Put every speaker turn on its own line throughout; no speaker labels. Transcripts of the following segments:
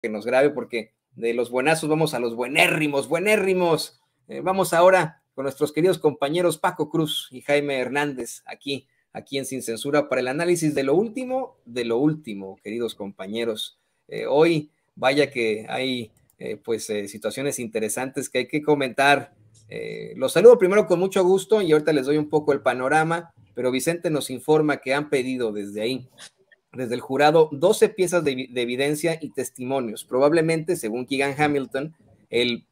que nos grabe, porque de los buenazos vamos a los buenérrimos, buenérrimos. Vamos ahora con nuestros queridos compañeros Paco Cruz y Jaime Hernández, aquí en Sin Censura, para el análisis de lo último, queridos compañeros. Hoy, vaya que hay situaciones interesantes que hay que comentar. Los saludo primero con mucho gusto y ahorita les doy un poco el panorama, pero Vicente nos informa que han pedido desde ahí, desde el jurado, 12 piezas de evidencia y testimonios. Probablemente, según Keegan Hamilton, el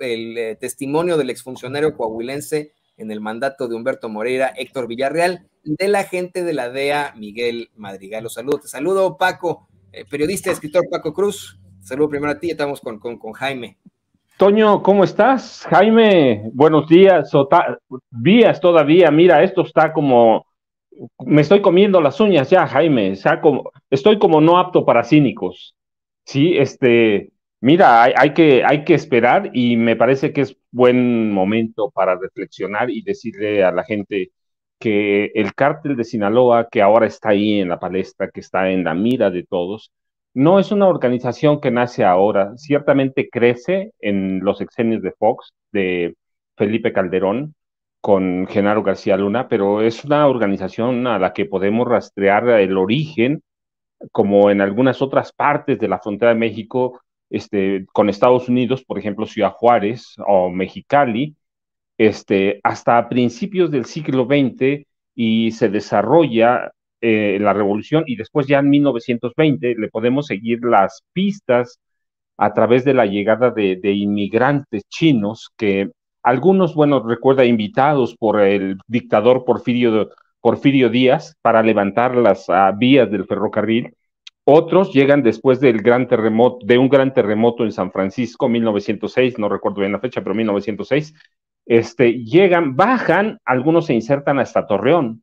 testimonio del exfuncionario coahuilense en el mandato de Humberto Moreira, Héctor Villarreal, y del agente de la DEA, Miguel Madrigal. Los saludo. Te saludo, Paco, periodista y escritor Paco Cruz. Te saludo primero a ti, estamos con Jaime.
Toño, ¿cómo estás? Jaime, buenos días, días todavía. Mira, esto está como, me estoy comiendo las uñas ya, Jaime. O sea, estoy como no apto para cínicos. Sí, mira, hay que esperar y me parece que es buen momento para reflexionar y decirle a la gente que el cártel de Sinaloa, que ahora está ahí en la palestra, que está en la mira de todos, no es una organización que nace ahora, ciertamente crece en los sexenios de Fox, de Felipe Calderón, con Genaro García Luna, pero es una organización a la que podemos rastrear el origen, como en algunas otras partes de la frontera de México, con Estados Unidos, por ejemplo, Ciudad Juárez o Mexicali, hasta principios del siglo XX y se desarrolla la revolución y después ya en 1920 le podemos seguir las pistas a través de la llegada de inmigrantes chinos que algunos, bueno, recuerda, invitados por el dictador Porfirio Díaz para levantar las vías del ferrocarril. Otros llegan después del de un gran terremoto en San Francisco, 1906, no recuerdo bien la fecha, pero 1906, llegan, bajan, algunos se insertan hasta Torreón,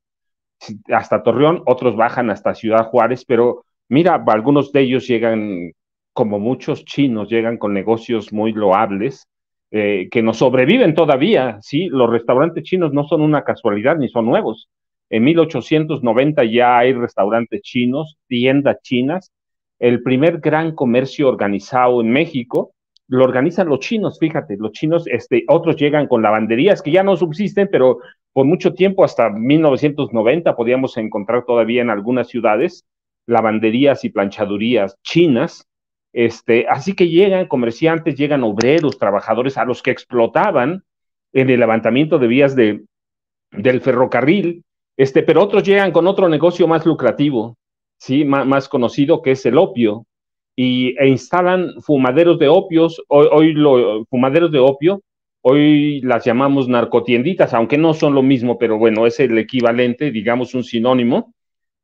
otros bajan hasta Ciudad Juárez, pero mira, algunos de ellos llegan, como muchos chinos, llegan con negocios muy loables, que nos sobreviven todavía, ¿sí? Los restaurantes chinos no son una casualidad ni son nuevos. En 1890 ya hay restaurantes chinos, tiendas chinas. El primer gran comercio organizado en México lo organizan los chinos, fíjate, los chinos, otros llegan con lavanderías que ya no subsisten, pero por mucho tiempo, hasta 1990, podíamos encontrar todavía en algunas ciudades lavanderías y planchadurías chinas. Así que llegan comerciantes, llegan obreros, trabajadores a los que explotaban en el levantamiento de vías del ferrocarril, pero otros llegan con otro negocio más lucrativo, ¿sí? Más conocido, que es el opio, e instalan fumaderos de opios. Fumaderos de opio, hoy las llamamos narcotienditas, aunque no son lo mismo, pero bueno, es el equivalente, digamos un sinónimo.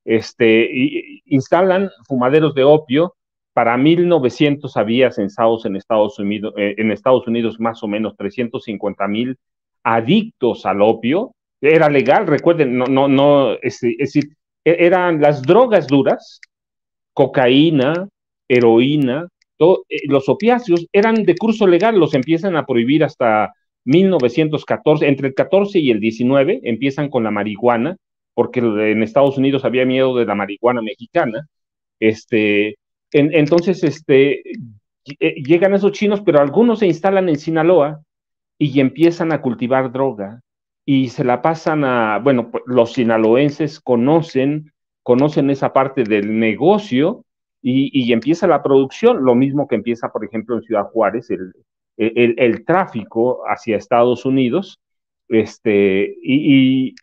Instalan fumaderos de opio. Para 1900 había censados en Estados Unidos más o menos 350,000 adictos al opio. Era legal, recuerden, es decir, eran las drogas duras, cocaína, heroína, los opiáceos eran de curso legal, los empiezan a prohibir hasta 1914, entre el 14 y el 19 empiezan con la marihuana, porque en Estados Unidos había miedo de la marihuana mexicana. Entonces, llegan esos chinos, pero algunos se instalan en Sinaloa y empiezan a cultivar droga y se la pasan bueno, pues, los sinaloenses conocen esa parte del negocio y empieza la producción, lo mismo que empieza, por ejemplo, en Ciudad Juárez, el tráfico hacia Estados Unidos, y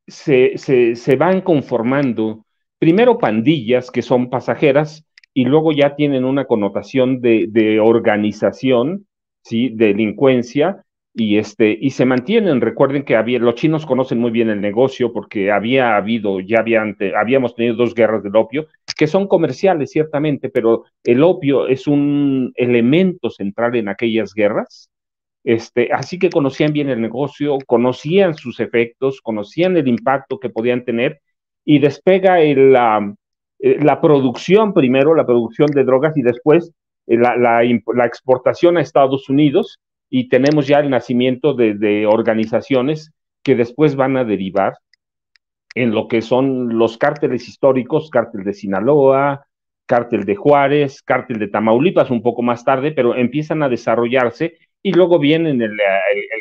se van conformando primero pandillas que son pasajeras y luego ya tienen una connotación de organización, ¿sí? Delincuencia, y se mantienen. Recuerden que los chinos conocen muy bien el negocio porque habíamos tenido 2 guerras del opio, que son comerciales ciertamente, pero el opio es un elemento central en aquellas guerras. Así que conocían bien el negocio, conocían sus efectos, conocían el impacto que podían tener, y despega la producción primero, la producción de drogas, y después la exportación a Estados Unidos, y tenemos ya el nacimiento de organizaciones que después van a derivar en lo que son los cárteles históricos, cártel de Sinaloa, cártel de Juárez, cártel de Tamaulipas un poco más tarde, pero empiezan a desarrollarse y luego vienen el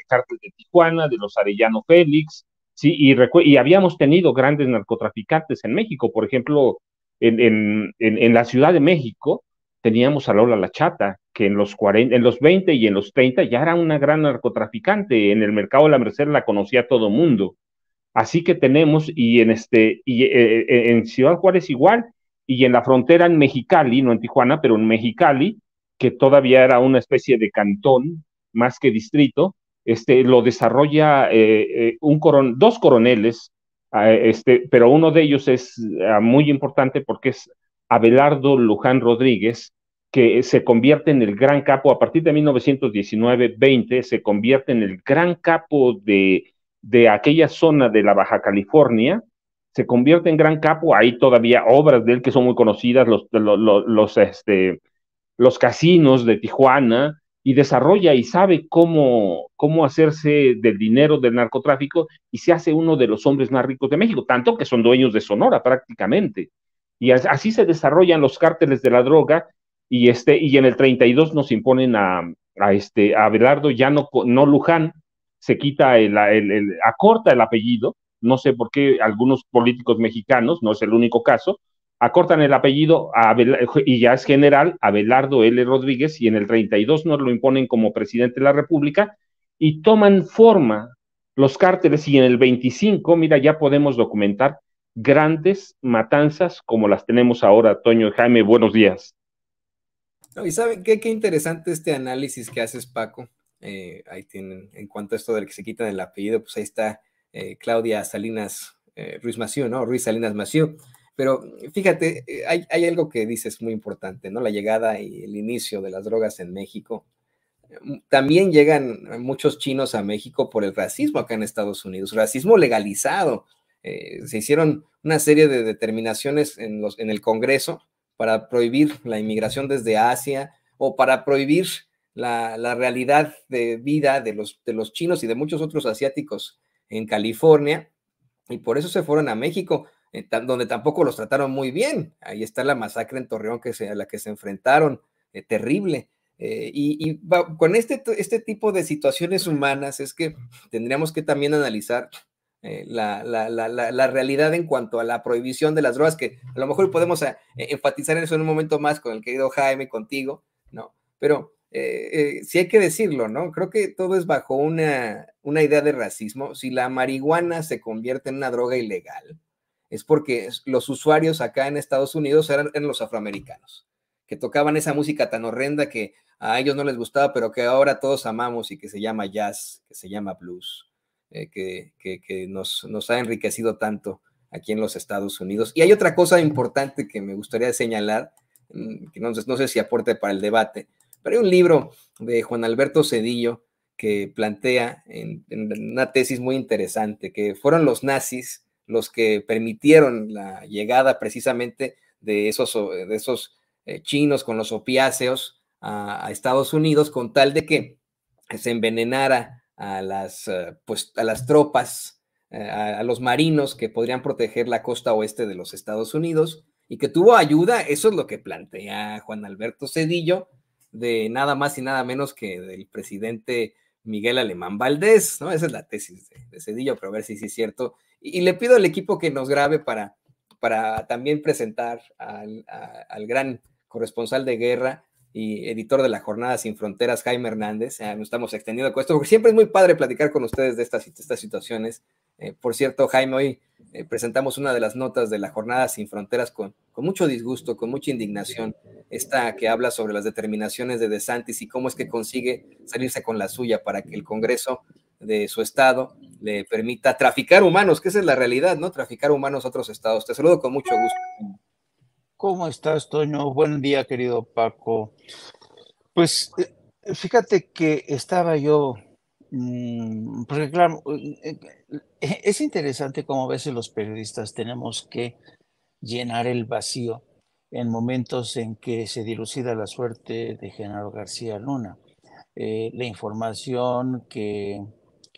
cártel de Tijuana, de los Arellano Félix, sí, y habíamos tenido grandes narcotraficantes en México, por ejemplo, en la Ciudad de México teníamos a Lola La Chata, que en los 40, en los 20 y en los 30 ya era una gran narcotraficante, en el mercado de la Merced la conocía todo mundo. Así que tenemos, en Ciudad Juárez igual, y en la frontera en Mexicali, no en Tijuana, pero en Mexicali, que todavía era una especie de cantón, más que distrito, lo desarrolla dos coroneles, pero uno de ellos es muy importante porque es Abelardo Luján Rodríguez, que se convierte en el gran capo, a partir de 1919-20, se convierte en el gran capo de aquella zona de la Baja California, se convierte en gran capo. Hay todavía obras de él que son muy conocidas, los casinos de Tijuana, y desarrolla y sabe cómo hacerse del dinero del narcotráfico, y se hace uno de los hombres más ricos de México, tanto que son dueños de Sonora prácticamente. Y así se desarrollan los cárteles de la droga, y en el 32 nos imponen a Abelardo, ya no Luján, se quita acorta el apellido, no sé por qué algunos políticos mexicanos, no es el único caso, acortan el apellido y ya es general Abelardo L. Rodríguez, y en el 32 nos lo imponen como presidente de la República, y toman forma los cárteles, y en el 25, mira, ya podemos documentar grandes matanzas como las tenemos ahora. Toño y Jaime, buenos días.
No, y saben qué interesante este análisis que haces, Paco. Ahí tienen, en cuanto a esto del que se quitan el apellido, pues ahí está Claudia Salinas Ruiz Massieu, ¿no? Ruiz Salinas Massieu. Pero fíjate, hay algo que dices muy importante, ¿no? La llegada y el inicio de las drogas en México. También llegan muchos chinos a México por el racismo acá en Estados Unidos, racismo legalizado. Se hicieron una serie de determinaciones en el Congreso para prohibir la inmigración desde Asia o para prohibir la realidad de vida de los chinos y de muchos otros asiáticos en California, y por eso se fueron a México, donde tampoco los trataron muy bien. Ahí está la masacre en Torreón a la que se enfrentaron, terrible. Con este tipo de situaciones humanas es que tendríamos que también analizar la realidad en cuanto a la prohibición de las drogas, que a lo mejor podemos enfatizar en eso en un momento más con el querido Jaime, contigo, ¿no? Pero sí hay que decirlo, ¿no? Creo que todo es bajo una idea de racismo. Si la marihuana se convierte en una droga ilegal, es porque los usuarios acá en Estados Unidos eran los afroamericanos, que tocaban esa música tan horrenda que a ellos no les gustaba, pero que ahora todos amamos, y que se llama jazz, que se llama blues, que nos ha enriquecido tanto aquí en los Estados Unidos. Y hay otra cosa importante que me gustaría señalar, que no sé si aporte para el debate, pero hay un libro de Juan Alberto Cedillo que plantea en una tesis muy interesante, que fueron los nazis los que permitieron la llegada precisamente de esos chinos con los opiáceos a Estados Unidos, con tal de que se envenenara a las tropas, a los marinos que podrían proteger la costa oeste de los Estados Unidos, y que tuvo ayuda. Eso es lo que plantea Juan Alberto Cedillo, de nada más y nada menos que del presidente Miguel Alemán Valdés, ¿no? Esa es la tesis de Cedillo, pero a ver si sí es cierto. Y le pido al equipo que nos grabe para también presentar al gran corresponsal de guerra y editor de la Jornada Sin Fronteras, Jaime Hernández. Nos estamos extendiendo con esto, porque siempre es muy padre platicar con ustedes de estas situaciones. Por cierto, Jaime, hoy presentamos una de las notas de la Jornada Sin Fronteras con mucho disgusto, con mucha indignación, esta que habla sobre las determinaciones de DeSantis y cómo es que consigue salirse con la suya para que el Congreso de su estado le permita traficar humanos, que esa es la realidad, ¿no? Traficar humanos a otros estados. Te saludo con mucho gusto.
¿Cómo estás, Toño? Buen día, querido Paco. Pues fíjate que estaba yo, porque claro, es interesante cómo a veces los periodistas tenemos que llenar el vacío en momentos en que se dilucida la suerte de Genaro García Luna. La información que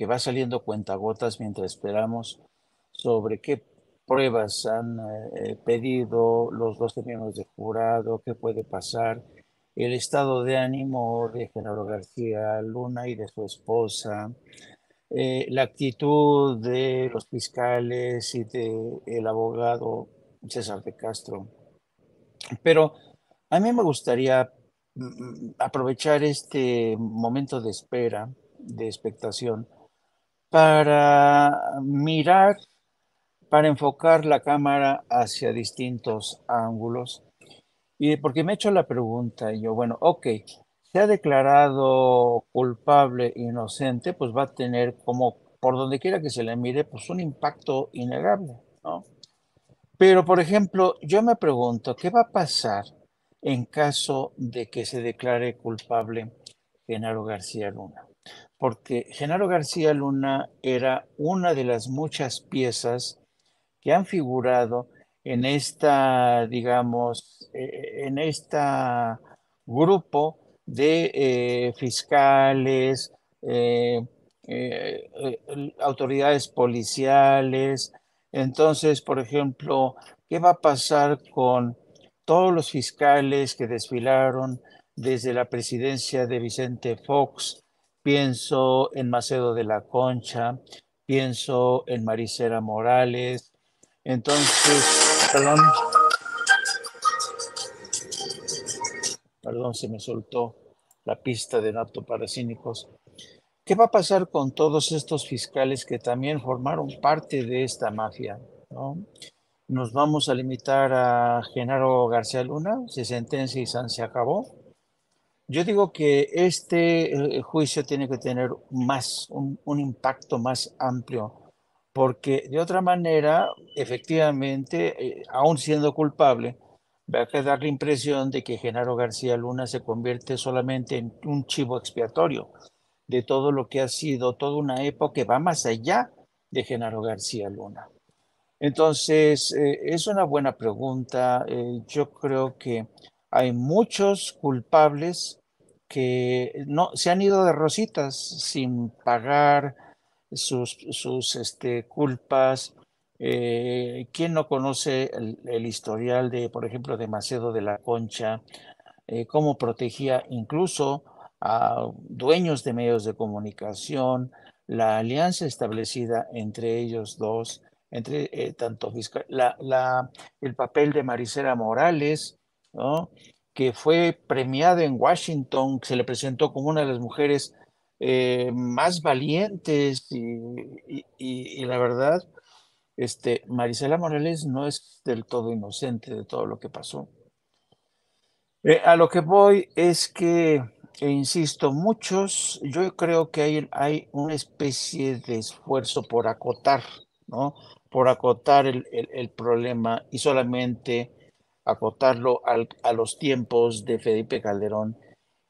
va saliendo cuentagotas mientras esperamos sobre qué pruebas han pedido los 12 miembros de jurado, qué puede pasar, el estado de ánimo de Genaro García Luna y de su esposa, la actitud de los fiscales y del abogado César de Castro. Pero a mí me gustaría aprovechar este momento de espera, de expectación, para mirar, para enfocar la cámara hacia distintos ángulos. Y porque me he hecho la pregunta, y yo, bueno, ok, se ha declarado culpable, inocente, pues va a tener como, por donde quiera que se le mire, pues un impacto innegable, ¿no? Pero, por ejemplo, yo me pregunto, ¿qué va a pasar en caso de que se declare culpable Genaro García Luna? Porque Genaro García Luna era una de las muchas piezas que han figurado en esta, digamos, en esta grupo de fiscales, eh, autoridades policiales. Entonces, por ejemplo, ¿qué va a pasar con todos los fiscales que desfilaron desde la presidencia de Vicente Fox? Pienso en Macedo de la Concha, pienso en Marisela Morales. Entonces, perdón, se me soltó la pista de Nato para Cínicos. ¿Qué va a pasar con todos estos fiscales que también formaron parte de esta mafia? ¿No? ¿Nos vamos a limitar a Genaro García Luna? ¿Se sentencia y se acabó? Yo digo que este juicio tiene que tener un impacto más amplio, porque de otra manera, efectivamente, aún siendo culpable, va a quedar la impresión de que Genaro García Luna se convierte solamente en un chivo expiatorio de todo lo que ha sido toda una época que va más allá de Genaro García Luna. Entonces, es una buena pregunta. Yo creo que hay muchos culpables que no se han ido de rositas sin pagar sus culpas. ¿Quién no conoce el historial de, por ejemplo, de Macedo de la Concha? Cómo protegía incluso a dueños de medios de comunicación, la alianza establecida entre ellos dos, entre tanto fiscal, el papel de Marisela Morales, ¿no? Que fue premiada en Washington, se le presentó como una de las mujeres más valientes y la verdad, Marisela Morales no es del todo inocente de todo lo que pasó. A lo que voy es que, insisto, yo creo que hay una especie de esfuerzo por acotar, ¿no? Por acotar el problema y solamente acotarlo a los tiempos de Felipe Calderón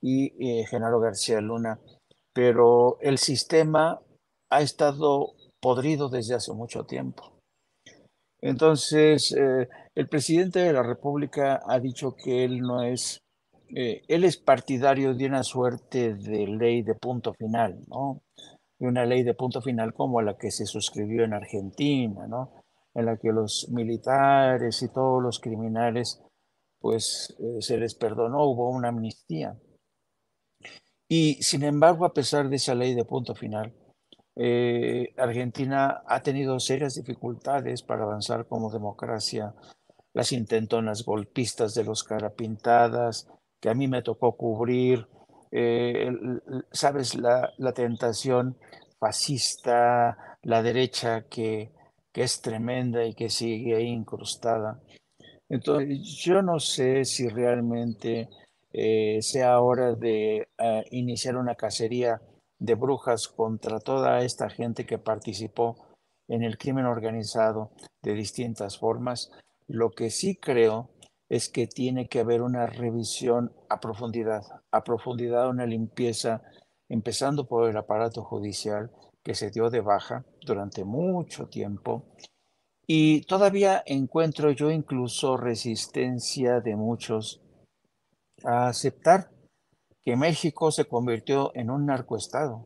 y Genaro García Luna. Pero el sistema ha estado podrido desde hace mucho tiempo. Entonces, el presidente de la República ha dicho que él es partidario de una suerte de ley de punto final, ¿no? De una ley de punto final como la que se suscribió en Argentina, ¿no? En la que los militares y todos los criminales, pues, se les perdonó, hubo una amnistía. Y sin embargo, a pesar de esa ley de punto final, Argentina ha tenido serias dificultades para avanzar como democracia. Las intentonas golpistas de los carapintadas, que a mí me tocó cubrir, sabes, la tentación fascista, la derecha que es tremenda y que sigue ahí incrustada. Entonces, yo no sé si realmente sea hora de iniciar una cacería de brujas contra toda esta gente que participó en el crimen organizado de distintas formas. Lo que sí creo es que tiene que haber una revisión a profundidad una limpieza, empezando por el aparato judicial que se dio de baja durante mucho tiempo y todavía encuentro yo incluso resistencia de muchos a aceptar que México se convirtió en un narcoestado.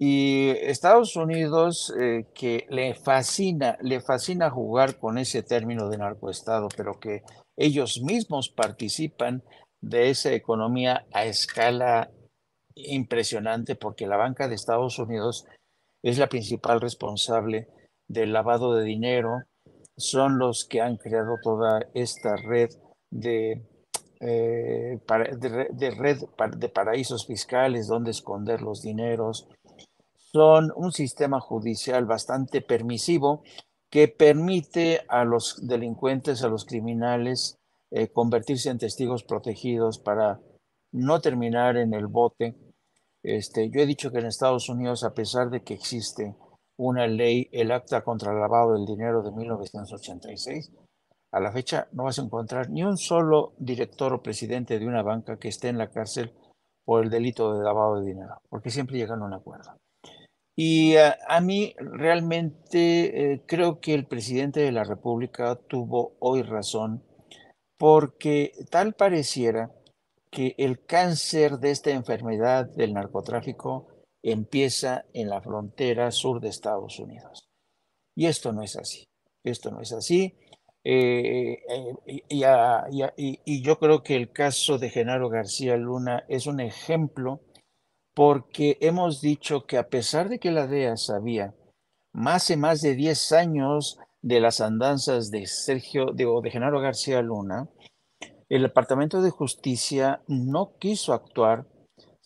Y Estados Unidos, que le fascina jugar con ese término de narcoestado, pero que ellos mismos participan de esa economía a escala impresionante, porque la banca de Estados Unidos es la principal responsable del lavado de dinero, son los que han creado toda esta red de, de paraísos fiscales donde esconder los dineros, son un sistema judicial bastante permisivo que permite a los delincuentes, a los criminales, convertirse en testigos protegidos para no terminar en el bote. Yo he dicho que en Estados Unidos, a pesar de que existe una ley, el Acta contra el Lavado del Dinero de 1986, a la fecha no vas a encontrar ni un solo director o presidente de una banca que esté en la cárcel por el delito de lavado de dinero, porque siempre llegan a un acuerdo. Y a mí realmente creo que el presidente de la República tuvo hoy razón, porque tal pareciera que el cáncer de esta enfermedad del narcotráfico empieza en la frontera sur de Estados Unidos. Y esto no es así. Esto no es así. Y yo creo que el caso de Genaro García Luna es un ejemplo, porque hemos dicho que a pesar de que la DEA sabía hace más de 10 años de las andanzas de de Genaro García Luna, el Departamento de Justicia no quiso actuar,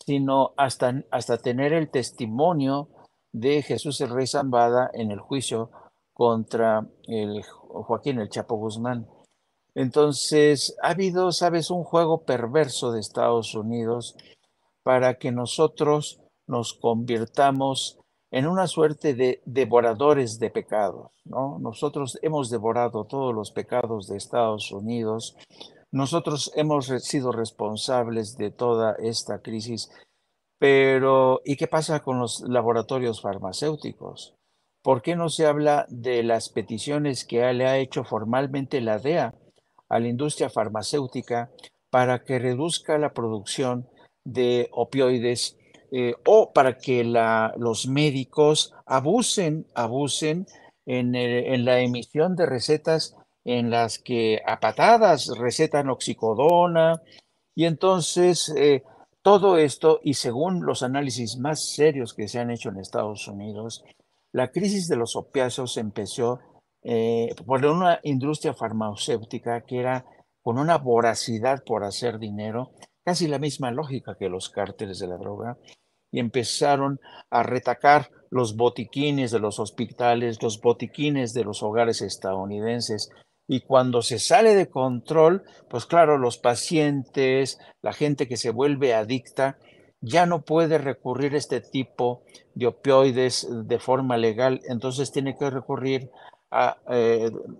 sino hasta tener el testimonio de Jesús el Rey Zambada en el juicio contra el Joaquín el Chapo Guzmán. Entonces, ha habido, sabes, un juego perverso de Estados Unidos para que nosotros nos convirtamos en una suerte de devoradores de pecados, ¿no? Nosotros hemos devorado todos los pecados de Estados Unidos. Nosotros hemos sido responsables de toda esta crisis, pero ¿y qué pasa con los laboratorios farmacéuticos? ¿Por qué no se habla de las peticiones que le ha hecho formalmente la DEA a la industria farmacéutica para que reduzca la producción de opioides, o para que los médicos abusen en la emisión de recetas en las que a patadas recetan oxicodona? Y entonces todo esto, y según los análisis más serios que se han hecho en Estados Unidos, la crisis de los opiáceos empezó por una industria farmacéutica que era con una voracidad por hacer dinero, casi la misma lógica que los cárteles de la droga, y empezaron a retacar los botiquines de los hospitales, los botiquines de los hogares estadounidenses. Y cuando se sale de control, pues claro, los pacientes, la gente que se vuelve adicta, ya no puede recurrir a este tipo de opioides de forma legal, entonces tiene que recurrir a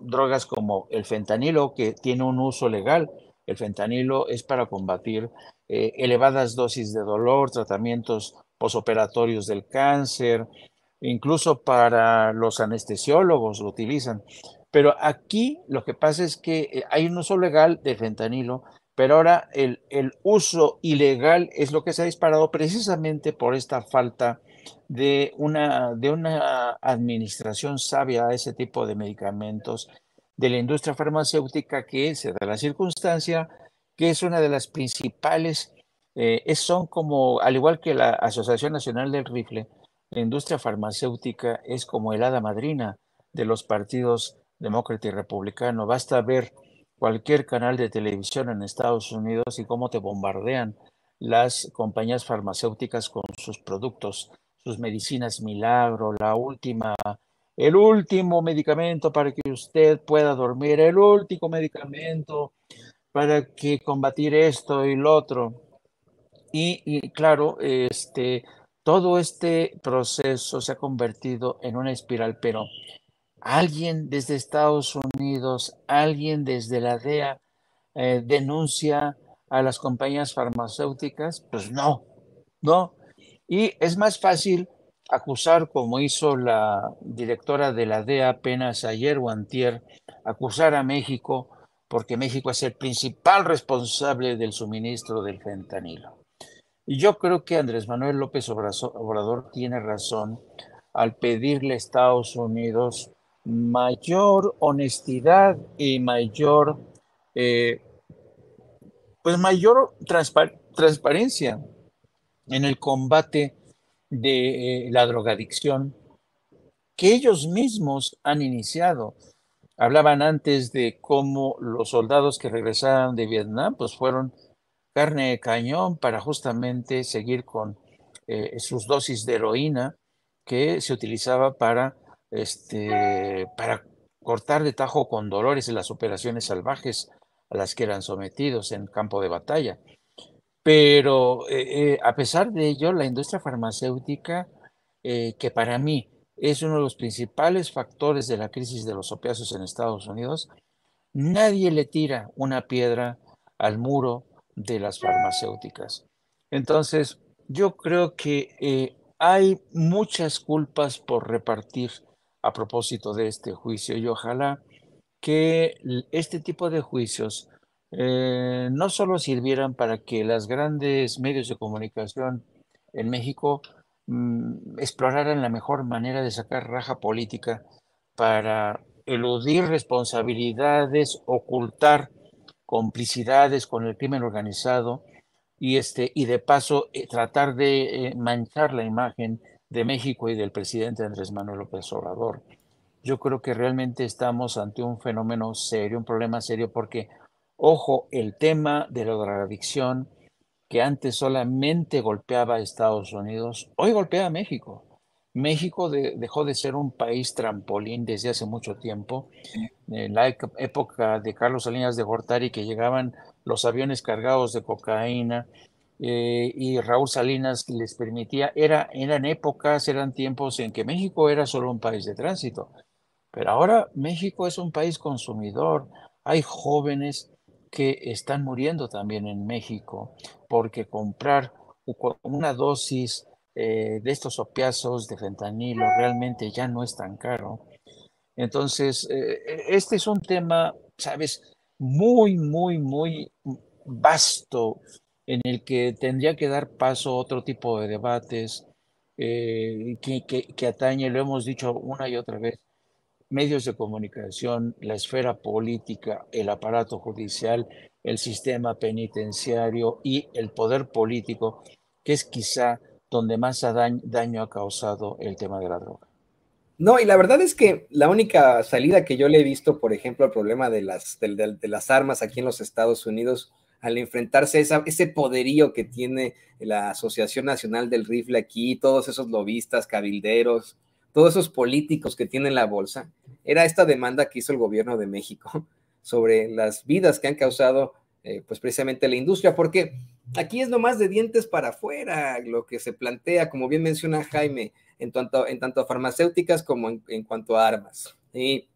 drogas como el fentanilo, que tiene un uso legal. El fentanilo es para combatir elevadas dosis de dolor, tratamientos posoperatorios del cáncer, incluso para los anestesiólogos lo utilizan. Pero aquí lo que pasa es que hay un uso legal del fentanilo, pero ahora el uso ilegal es lo que se ha disparado precisamente por esta falta de una administración sabia a ese tipo de medicamentos de la industria farmacéutica, que se da la circunstancia que es una de las principales, son como, al igual que la Asociación Nacional del Rifle, la industria farmacéutica es como el hada madrina de los partidos demócrata y republicano. Basta ver cualquier canal de televisión en Estados Unidos y cómo te bombardean las compañías farmacéuticas con sus productos, sus medicinas milagro, el último medicamento para que usted pueda dormir, el último medicamento para que combatir esto y lo otro. Y claro, todo este proceso se ha convertido en una espiral, pero alguien desde Estados Unidos, alguien desde la DEA denuncia a las compañías farmacéuticas, pues no, no. Y es más fácil acusar, como hizo la directora de la DEA apenas ayer o antier, acusar a México, porque México es el principal responsable del suministro del fentanilo. Y yo creo que Andrés Manuel López Obrador tiene razón al pedirle a Estados Unidos mayor honestidad y mayor, eh, pues mayor transparencia en el combate de la drogadicción que ellos mismos han iniciado. Hablaban antes de cómo los soldados que regresaron de Vietnam pues fueron carne de cañón para justamente seguir con sus dosis de heroína que se utilizaba para cortar de tajo con dolores en las operaciones salvajes a las que eran sometidos en campo de batalla. Pero a pesar de ello, la industria farmacéutica, que para mí es uno de los principales factores de la crisis de los opiáceos en Estados Unidos, nadie le tira una piedra al muro de las farmacéuticas. Entonces, yo creo que hay muchas culpas por repartir a propósito de este juicio y ojalá que este tipo de juicios no solo sirvieran para que las grandes medios de comunicación en México exploraran la mejor manera de sacar raja política para eludir responsabilidades, ocultar complicidades con el crimen organizado y de paso tratar de manchar la imagen de México y del presidente Andrés Manuel López Obrador. Yo creo que realmente estamos ante un fenómeno serio, un problema serio, porque, ojo, el tema de la drogadicción, que antes solamente golpeaba a Estados Unidos, hoy golpea a México. México dejó de ser un país trampolín desde hace mucho tiempo. En la época de Carlos Salinas de Gortari, que llegaban los aviones cargados de cocaína, y Raúl Salinas les permitía, eran épocas, eran tiempos en que México era solo un país de tránsito. Pero ahora México es un país consumidor. Hay jóvenes que están muriendo también en México porque comprar una dosis de estos opiáceos de fentanilo realmente ya no es tan caro. Entonces, este es un tema, sabes, muy, muy, muy vasto en el que tendría que dar paso a otro tipo de debates que atañe, lo hemos dicho una y otra vez, medios de comunicación, la esfera política, el aparato judicial, el sistema penitenciario y el poder político, que es quizá donde más daño ha causado el tema de la droga.
No, y la verdad es que la única salida que yo le he visto, por ejemplo, al problema de las armas aquí en los Estados Unidos, al enfrentarse a ese poderío que tiene la Asociación Nacional del Rifle aquí, todos esos lobistas, cabilderos, todos esos políticos que tienen la bolsa, era esta demanda que hizo el gobierno de México sobre las vidas que han causado pues precisamente la industria, porque aquí es nomás de dientes para afuera lo que se plantea, como bien menciona Jaime, en tanto a farmacéuticas como en cuanto a armas. Y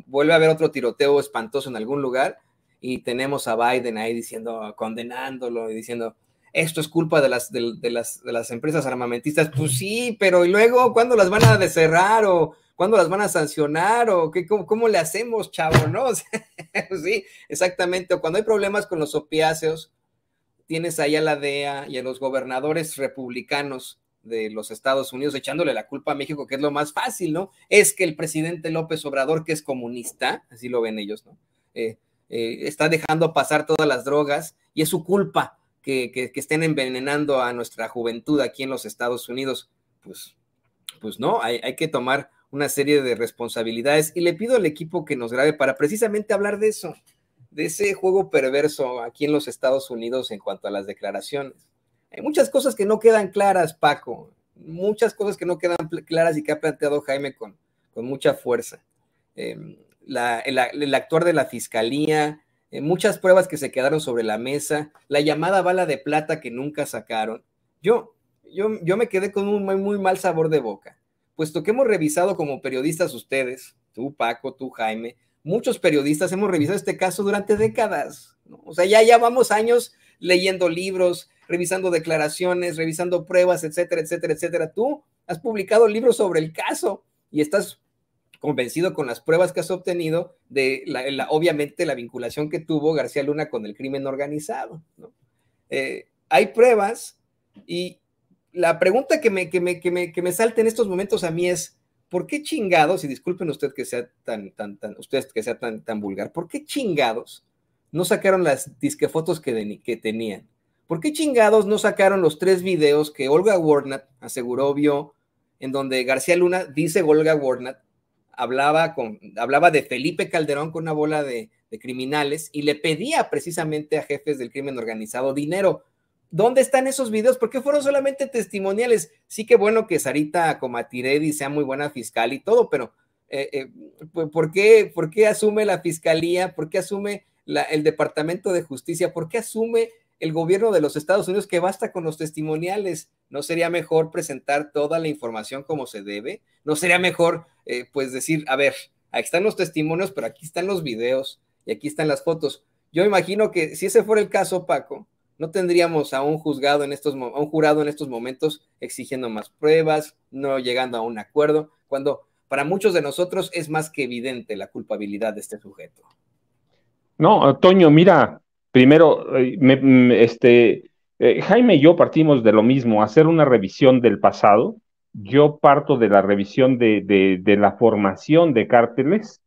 vuelve a haber otro tiroteo espantoso en algún lugar y tenemos a Biden ahí diciendo, condenándolo y diciendo, esto es culpa de las empresas armamentistas. Pues sí, pero ¿y luego cuándo las van a cerrar o cuándo las van a sancionar o cómo le hacemos, chavo? ¿No? O sea, sí, exactamente. O cuando hay problemas con los opiáceos, tienes ahí a la DEA y a los gobernadores republicanos de los Estados Unidos echándole la culpa a México, que es lo más fácil, ¿no? Es que el presidente López Obrador, que es comunista, así lo ven ellos, ¿no? Está dejando pasar todas las drogas y es su culpa que estén envenenando a nuestra juventud aquí en los Estados Unidos. Pues no, hay que tomar una serie de responsabilidades y le pido al equipo que nos grabe para precisamente hablar de eso, de ese juego perverso aquí en los Estados Unidos en cuanto a las declaraciones. Hay muchas cosas que no quedan claras, Paco, muchas cosas que no quedan claras y que ha planteado Jaime con mucha fuerza. El actuar de la fiscalía, muchas pruebas que se quedaron sobre la mesa, la llamada bala de plata que nunca sacaron. Yo me quedé con un muy, muy mal sabor de boca, puesto que hemos revisado como periodistas ustedes, tú Paco, tú Jaime, muchos periodistas hemos revisado este caso durante décadas, ¿no? O sea, ya vamos años leyendo libros, revisando declaraciones, revisando pruebas, etcétera, etcétera, etcétera. Tú has publicado libros sobre el caso y estás convencido con las pruebas que has obtenido de obviamente la vinculación que tuvo García Luna con el crimen organizado, ¿no? Hay pruebas Y la pregunta que me salta en estos momentos a mí es, ¿por qué chingados, y disculpen usted que sea usted que sea tan vulgar, ¿por qué chingados no sacaron las disquefotos que tenían? ¿Por qué chingados no sacaron los 3 videos que Olga Warnat aseguró vio, en donde García Luna, dice Olga Warnat, hablaba de Felipe Calderón con una bola de criminales y le pedía precisamente a jefes del crimen organizado dinero? ¿Dónde están esos videos? ¿Por qué fueron solamente testimoniales? Sí que bueno que Sarita Comatiredi sea muy buena fiscal y todo, pero ¿por qué asume la fiscalía? ¿Por qué asume el Departamento de Justicia? ¿Por qué asume el gobierno de los Estados Unidos que basta con los testimoniales? ¿No sería mejor presentar toda la información como se debe? ¿No sería mejor pues decir, a ver, aquí están los testimonios, pero aquí están los videos y aquí están las fotos? Yo imagino que si ese fuera el caso, Paco, no tendríamos a un jurado en estos momentos exigiendo más pruebas, no llegando a un acuerdo, cuando para muchos de nosotros es más que evidente la culpabilidad de este sujeto.
No, Toño, mira, primero, Jaime y yo partimos de lo mismo, hacer una revisión del pasado. Yo parto de la revisión de la formación de cárteles,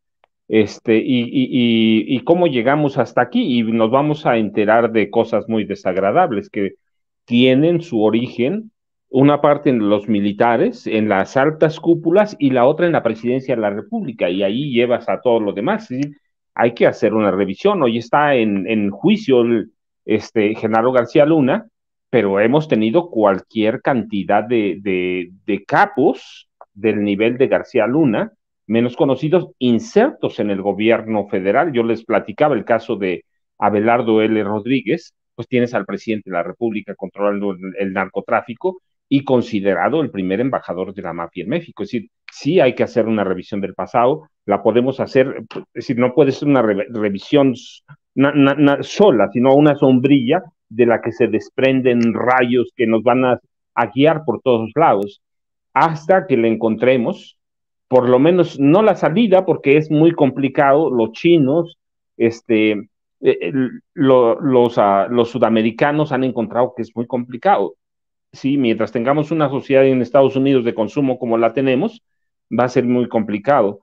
y cómo llegamos hasta aquí, y nos vamos a enterar de cosas muy desagradables que tienen su origen, una parte en los militares, en las altas cúpulas, y la otra en la presidencia de la República, y ahí llevas a todo lo demás, ¿sí? Hay que hacer una revisión. Hoy está en juicio Genaro García Luna, pero hemos tenido cualquier cantidad de capos del nivel de García Luna, menos conocidos, insertos en el gobierno federal. Yo les platicaba el caso de Abelardo L. Rodríguez, pues tienes al presidente de la República controlando el narcotráfico y considerado el primer embajador de la mafia en México. Es decir, sí hay que hacer una revisión del pasado, la podemos hacer, es decir, no puede ser una revisión sola, sino una sombrilla de la que se desprenden rayos que nos van a guiar por todos lados, hasta que le encontremos, por lo menos no la salida, porque es muy complicado. Los chinos, los sudamericanos han encontrado que es muy complicado. Sí, mientras tengamos una sociedad en Estados Unidos de consumo como la tenemos, va a ser muy complicado,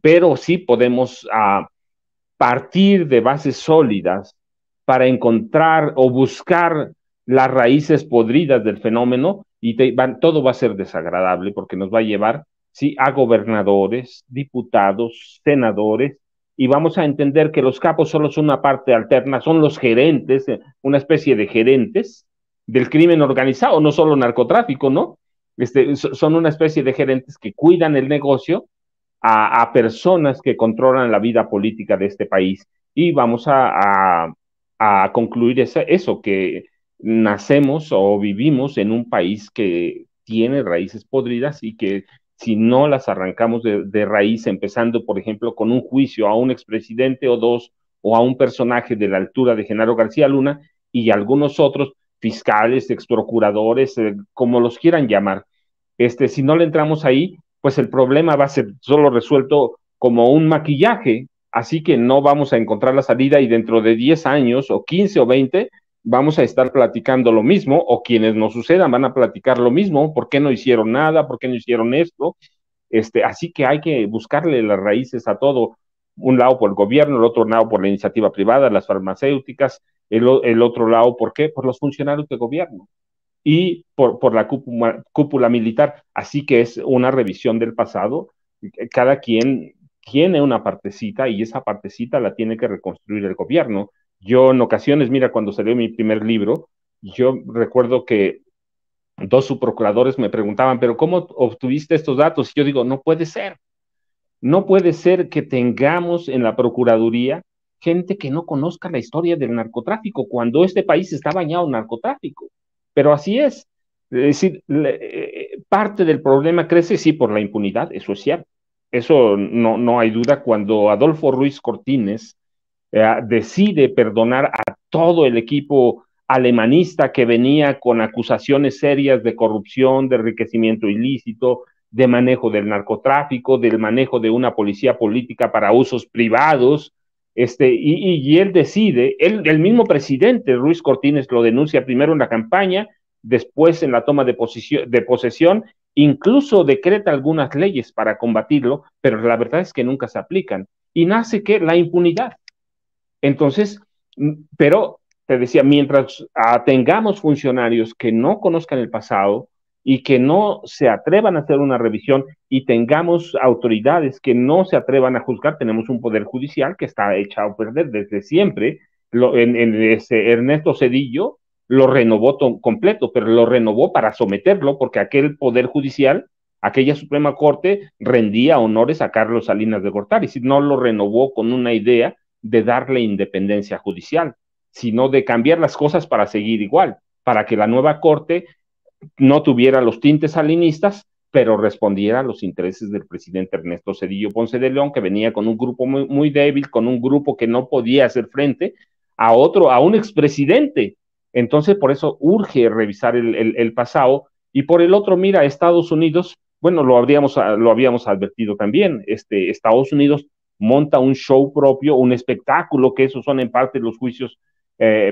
pero sí podemos partir de bases sólidas para encontrar o buscar las raíces podridas del fenómeno, y todo va a ser desagradable porque nos va a llevar, sí, a gobernadores, diputados, senadores, y vamos a entender que los capos solo son una parte alterna, son los gerentes, una especie de gerentes del crimen organizado, no solo narcotráfico, ¿no? Son una especie de gerentes que cuidan el negocio a personas que controlan la vida política de este país. Y vamos a concluir eso, que nacemos o vivimos en un país que tiene raíces podridas y que si no las arrancamos de raíz, empezando, por ejemplo, con un juicio a un expresidente o dos, o a un personaje de la altura de Genaro García Luna y algunos otros fiscales, exprocuradores, como los quieran llamar, si no le entramos ahí, pues el problema va a ser solo resuelto como un maquillaje, así que no vamos a encontrar la salida, y dentro de 10 años o 15 o 20 vamos a estar platicando lo mismo, o quienes nos sucedan van a platicar lo mismo. ¿Por qué no hicieron nada? ¿Por qué no hicieron esto? Así que hay que buscarle las raíces a todo, un lado por el gobierno, el otro lado por la iniciativa privada, las farmacéuticas, el otro lado, ¿por qué? Por los funcionarios de gobierno y por la cúpula militar. Así que es una revisión del pasado. Cada quien tiene una partecita, y esa partecita la tiene que reconstruir el gobierno. Yo en ocasiones, mira, cuando salió mi primer libro, yo recuerdo que 2 subprocuradores me preguntaban, pero ¿cómo obtuviste estos datos? Y yo digo, no puede ser que tengamos en la Procuraduría gente que no conozca la historia del narcotráfico, cuando este país está bañado en narcotráfico. Pero así es. Es decir, parte del problema crece, sí, por la impunidad, eso es cierto. Eso no hay duda. Cuando Adolfo Ruiz Cortines decide perdonar a todo el equipo alemanista que venía con acusaciones serias de corrupción, de enriquecimiento ilícito, de manejo del narcotráfico, del manejo de una policía política para usos privados, y él decide, el mismo presidente Ruiz Cortines lo denuncia primero en la campaña, después en la toma de posesión, incluso decreta algunas leyes para combatirlo, pero la verdad es que nunca se aplican. Y nace que la impunidad. Entonces, pero te decía, mientras tengamos funcionarios que no conozcan el pasado y que no se atrevan a hacer una revisión y tengamos autoridades que no se atrevan a juzgar, tenemos un poder judicial que está echado a perder desde siempre. Ernesto Zedillo lo renovó completo, pero lo renovó para someterlo, porque aquel poder judicial, aquella Suprema Corte, rendía honores a Carlos Salinas de Gortari, si no lo renovó con una idea de darle independencia judicial, sino de cambiar las cosas para seguir igual, para que la nueva Corte no tuviera los tintes salinistas, pero respondiera a los intereses del presidente Ernesto Zedillo Ponce de León, que venía con un grupo muy, muy débil, con un grupo que no podía hacer frente a un expresidente. Entonces, por eso urge revisar el pasado. Y por el otro, mira, Estados Unidos, bueno, lo habíamos advertido también, Estados Unidos monta un show propio, un espectáculo, que esos son en parte los juicios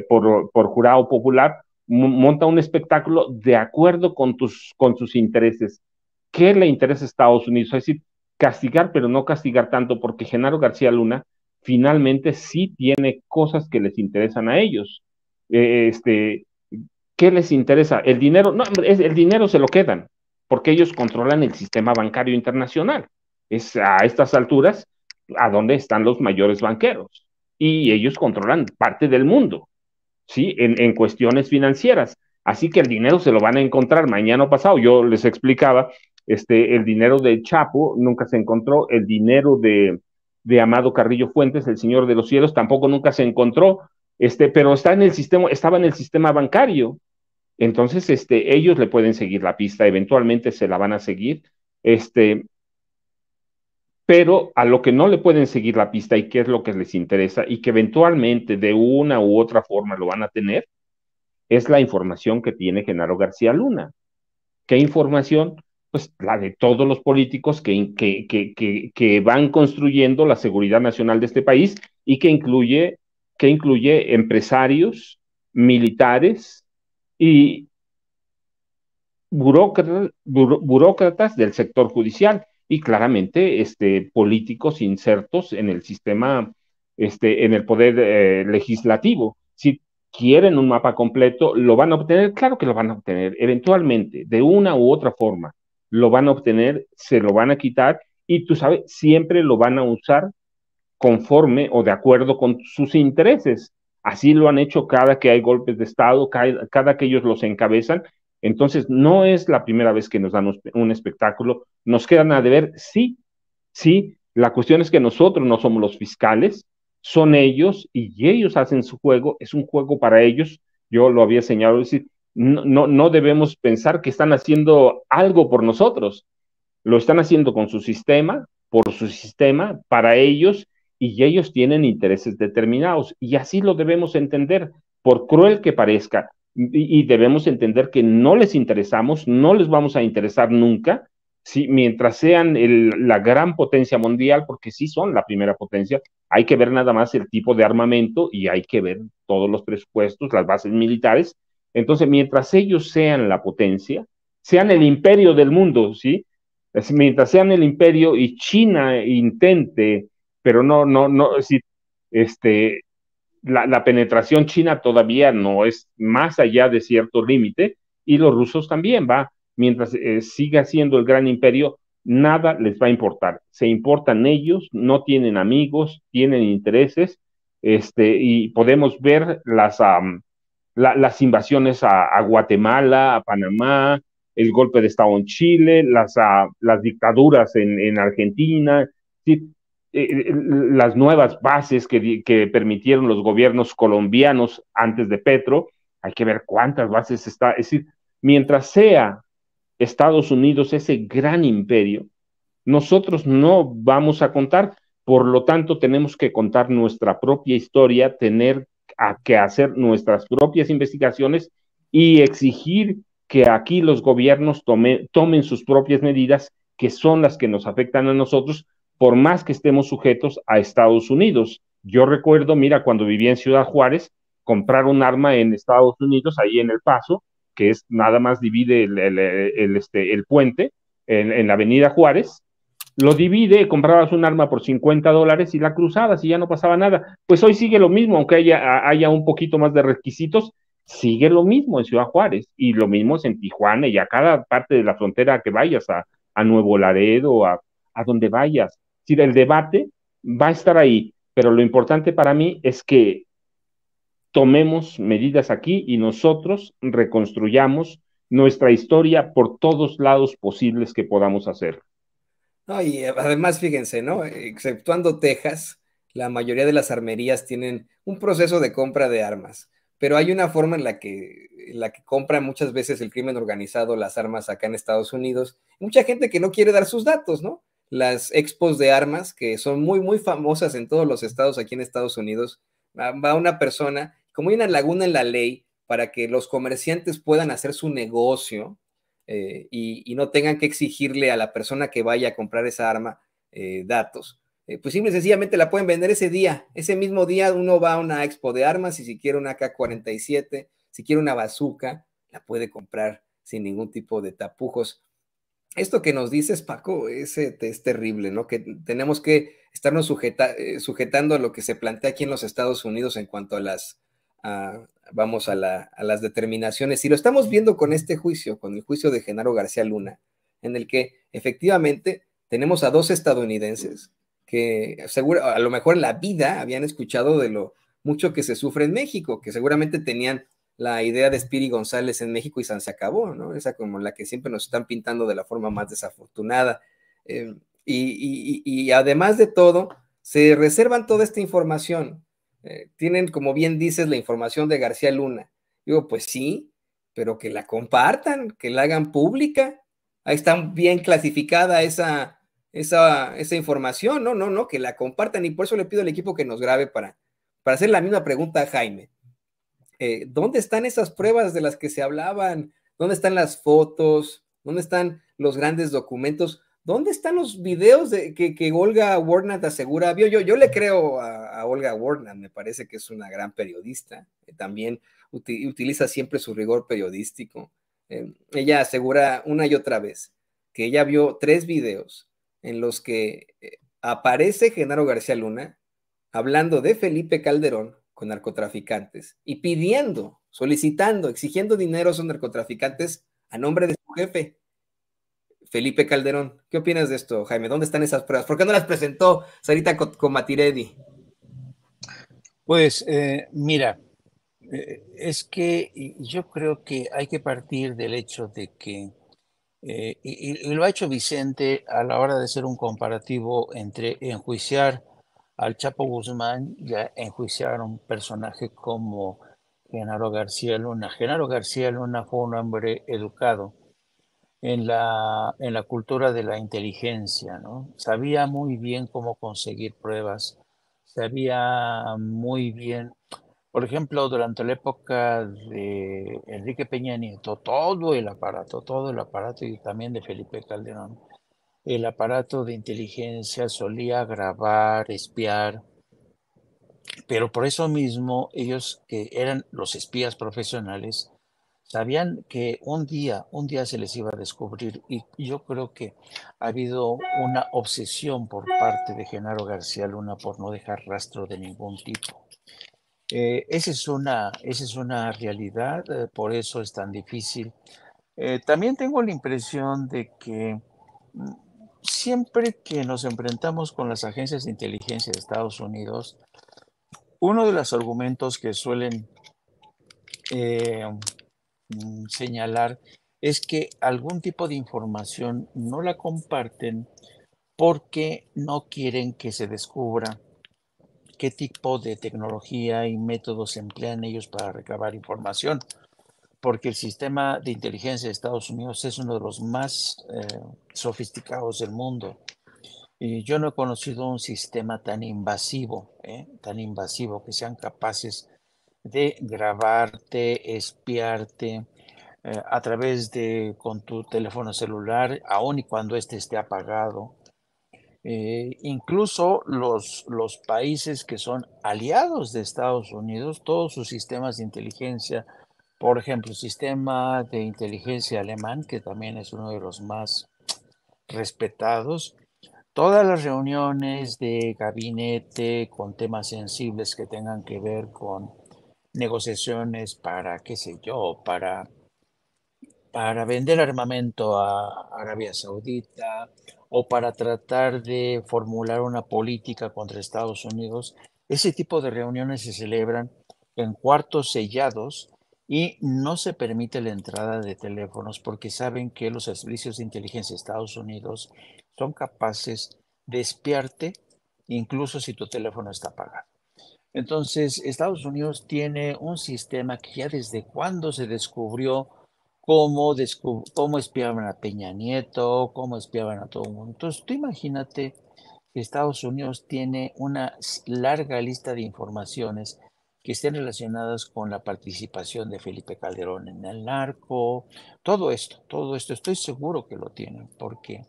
por jurado popular, monta un espectáculo de acuerdo con sus intereses. ¿Qué le interesa a Estados Unidos? Es decir, castigar, pero no castigar tanto, porque Genaro García Luna finalmente sí tiene cosas que les interesan a ellos. ¿Qué les interesa? El dinero, no, el dinero se lo quedan, porque ellos controlan el sistema bancario internacional. Es a estas alturas a donde están los mayores banqueros, y ellos controlan parte del mundo, ¿sí? En cuestiones financieras. Así que el dinero se lo van a encontrar mañana o pasado. Yo les explicaba, el dinero de Chapo nunca se encontró, el dinero de Amado Carrillo Fuentes, el Señor de los Cielos, tampoco nunca se encontró, pero estaba en el sistema bancario. Entonces, ellos le pueden seguir la pista, eventualmente se la van a seguir, pero a lo que no le pueden seguir la pista y qué es lo que les interesa y que eventualmente de una u otra forma lo van a tener, es la información que tiene Genaro García Luna. ¿Qué información? Pues la de todos los políticos que van construyendo la seguridad nacional de este país y que incluye empresarios, militares y burócratas del sector judicial y claramente políticos insertos en el sistema, en el poder legislativo. Si quieren un mapa completo, ¿lo van a obtener? Claro que lo van a obtener, eventualmente, de una u otra forma, lo van a obtener, se lo van a quitar y tú sabes, siempre lo van a usar conforme o de acuerdo con sus intereses. Así lo han hecho cada que hay golpes de Estado, cada que ellos los encabezan. Entonces, no es la primera vez que nos dan un espectáculo. Nos quedan a deber, sí, sí. La cuestión es que nosotros no somos los fiscales, son ellos y ellos hacen su juego. Es un juego para ellos. Yo lo había señalado, es decir, no debemos pensar que están haciendo algo por nosotros. Lo están haciendo con su sistema, por su sistema, para ellos, y ellos tienen intereses determinados. Y así lo debemos entender, por cruel que parezca. Y debemos entender que no les interesamos, no les vamos a interesar nunca, ¿sí? Mientras sean la gran potencia mundial, porque sí son la primera potencia, hay que ver nada más el tipo de armamento y hay que ver todos los presupuestos, las bases militares. Entonces, mientras ellos sean la potencia, sean el imperio del mundo, ¿sí? Mientras sean el imperio y China intente, pero no, es decir, la penetración china todavía no es más allá de cierto límite, y los rusos también, mientras siga siendo el gran imperio, nada les va a importar. Se importan ellos, no tienen amigos, tienen intereses, y podemos ver las invasiones a Guatemala, a Panamá, el golpe de Estado en Chile, las dictaduras en Argentina, ¿sí? Las nuevas bases que permitieron los gobiernos colombianos antes de Petro. Hay que ver cuántas bases está. Es decir, mientras sea Estados Unidos ese gran imperio, nosotros no vamos a contar. Por lo tanto, tenemos que contar nuestra propia historia, tener que hacer nuestras propias investigaciones y exigir que aquí los gobiernos tomen sus propias medidas, que son las que nos afectan a nosotros, por más que estemos sujetos a Estados Unidos. Yo recuerdo, mira, cuando vivía en Ciudad Juárez, comprar un arma en Estados Unidos, ahí en El Paso, que es nada más divide el puente en la Avenida Juárez, lo divide, comprabas un arma por $50 y la cruzabas y ya no pasaba nada. Pues hoy sigue lo mismo, aunque haya un poquito más de requisitos, sigue lo mismo en Ciudad Juárez y lo mismo es en Tijuana y a cada parte de la frontera que vayas, a Nuevo Laredo, a donde vayas. Si el debate va a estar ahí, pero lo importante para mí es que tomemos medidas aquí y nosotros reconstruyamos nuestra historia por todos lados posibles que podamos hacer.
No, y además, fíjense, ¿no? Exceptuando Texas, la mayoría de las armerías tienen un proceso de compra de armas, pero hay una forma en la que compra muchas veces el crimen organizado las armas acá en Estados Unidos. Mucha gente que no quiere dar sus datos, ¿no? Las expos de armas, que son muy, muy famosas en todos los estados aquí en Estados Unidos, va una persona, como hay una laguna en la ley para que los comerciantes puedan hacer su negocio, y no tengan que exigirle a la persona que vaya a comprar esa arma datos, pues simple y sencillamente la pueden vender ese día. Ese mismo día uno va a una expo de armas y si quiere una AK-47, si quiere una bazooka, la puede comprar sin ningún tipo de tapujos. Esto que nos dices, Paco, es terrible, ¿no? Que tenemos que estarnos sujetando a lo que se plantea aquí en los Estados Unidos en cuanto a vamos, a las determinaciones. Y lo estamos viendo con este juicio, con el juicio de Genaro García Luna, en el que efectivamente tenemos a dos estadounidenses que seguro, a lo mejor en la vida habían escuchado de lo mucho que se sufre en México, que seguramente tenían la idea de Spiri González en México y se acabó, ¿no? Esa como la que siempre nos están pintando de la forma más desafortunada. Y además de todo, se reservan toda esta información. Tienen, como bien dices, la información de García Luna. Digo, pues sí, pero que la compartan, que la hagan pública. Ahí está bien clasificada esa información, no, no, no, que la compartan. Y por eso le pido al equipo que nos grabe para hacer la misma pregunta a Jaime. ¿Dónde están esas pruebas de las que se hablaban? ¿Dónde están las fotos? ¿Dónde están los grandes documentos? ¿Dónde están los videos que Olga Warnat asegura? Yo le creo a Olga Warnat, me parece que es una gran periodista, también utiliza siempre su rigor periodístico. Ella asegura una y otra vez que ella vio 3 videos en los que aparece Genaro García Luna hablando de Felipe Calderón con narcotraficantes y pidiendo, solicitando, exigiendo dinero a esos narcotraficantes a nombre de su jefe, Felipe Calderón. ¿Qué opinas de esto, Jaime? ¿Dónde están esas pruebas? ¿Por qué no las presentó Sarita Comatiredi?
Pues mira, es que yo creo que hay que partir del hecho de que, y lo ha hecho Vicente a la hora de hacer un comparativo entre enjuiciar al Chapo Guzmán y enjuiciar a un personaje como Genaro García Luna. Genaro García Luna fue un hombre educado en la cultura de la inteligencia, ¿no? Sabía muy bien cómo conseguir pruebas, sabía muy bien, por ejemplo, durante la época de Enrique Peña Nieto, todo el aparato y también de Felipe Calderón, el aparato de inteligencia solía grabar, espiar, pero por eso mismo ellos que eran los espías profesionales, sabían que un día se les iba a descubrir y yo creo que ha habido una obsesión por parte de Genaro García Luna por no dejar rastro de ningún tipo. Esa es una realidad, por eso es tan difícil. También tengo la impresión de que siempre que nos enfrentamos con las agencias de inteligencia de Estados Unidos, uno de los argumentos que suelen eh, señalar es que algún tipo de información no la comparten porque no quieren que se descubra qué tipo de tecnología y métodos emplean ellos para recabar información, porque el sistema de inteligencia de Estados Unidos es uno de los más sofisticados del mundo. Y yo no he conocido un sistema tan invasivo, que sean capaces de grabarte, espiarte, a través de con tu teléfono celular, aun y cuando éste esté apagado. Incluso los países que son aliados de Estados Unidos, todos sus sistemas de inteligencia Por ejemplo, el sistema de inteligencia alemán, que también es uno de los más respetados. Todas las reuniones de gabinete con temas sensibles que tengan que ver con negociaciones para, qué sé yo, para vender armamento a Arabia Saudita o para tratar de formular una política contra Estados Unidos, ese tipo de reuniones se celebran en cuartos sellados y no se permite la entrada de teléfonos porque saben que los servicios de inteligencia de Estados Unidos son capaces de espiarte incluso si tu teléfono está apagado. Entonces, Estados Unidos tiene un sistema que ya desde cuando se descubrió cómo espiaban a Peña Nieto, cómo espiaban a todo el mundo. Entonces, tú imagínate que Estados Unidos tiene una larga lista de informaciones que estén relacionadas con la participación de Felipe Calderón en el narco, todo esto, estoy seguro que lo tienen, porque